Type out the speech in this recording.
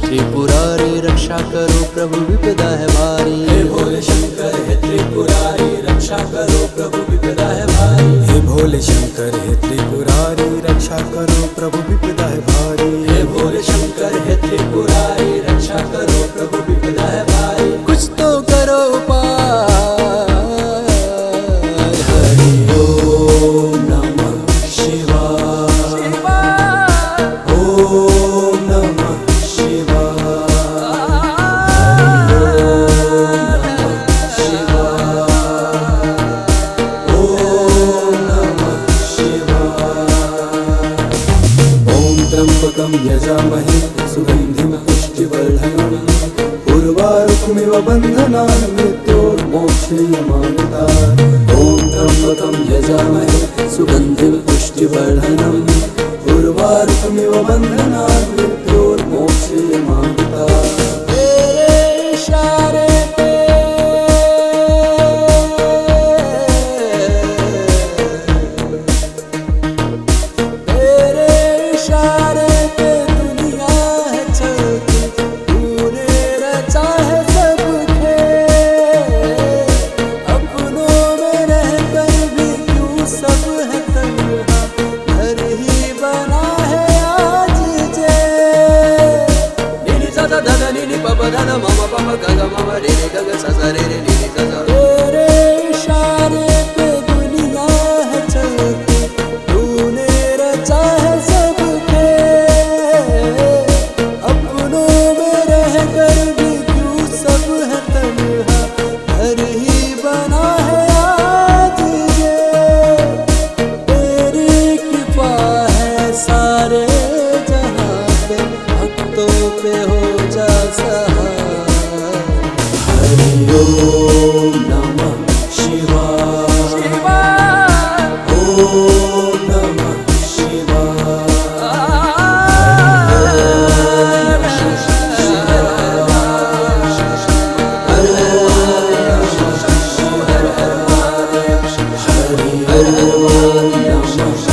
त्रिपुरारी रक्षा करो प्रभु विपदा है भारी। हे भोले शंकर हे त्रिपुरारी रक्षा करो प्रभु विपदा है भारी। हे भोले शंकर हे त्रिपुरारी रक्षा करो प्रभु विपदा है भारी। हे भोले शंकर हे त्रिपुरारी रक्षा करो प्रभु विपदा है भारी। कुछ तो करो उपाय। हरि ओम नमः शिवाय। ओम नमः शिवाय। ओम नमः शिवाय। ओम त्र्यंबकं यजामहे सुगंधिं पुष्टिवर्धनम् उर्वारुकमिव बन्धनान् मृत्योर्मोक्षयमामृतात्। ॐ त्र्यंबकं यजामहे सुगन्धिं पुष्टिवर्धनम् उर्वारुकमिव बन्धनान् मृत्योर्मोक्षयमामृतात्। तेरे इशारे पे तेरे इशारे पे दुनिया है चलती। तूने रचा है सब खेल। अपनों में रहकर भी क्यों सब है तन्हा। घर ही बना है आज जे। निनि सा धा निनि प प ध न म म प प ग ग म म रे रे ग ग सा सा रे रे नि नि सा सा। तेरे इशारे पे दुनिया है चलती। तूने रचा है सब खेल। अपनों में रहकर भी क्यों सब है तन्हा। घर ही बना है आज ये। तेरी कृपा है सारे जहां पे। भक्तों पे हो जा सहाय। हरि ओम नमः शिवाय। ओम नमः शिवाय। हरि ओम नमः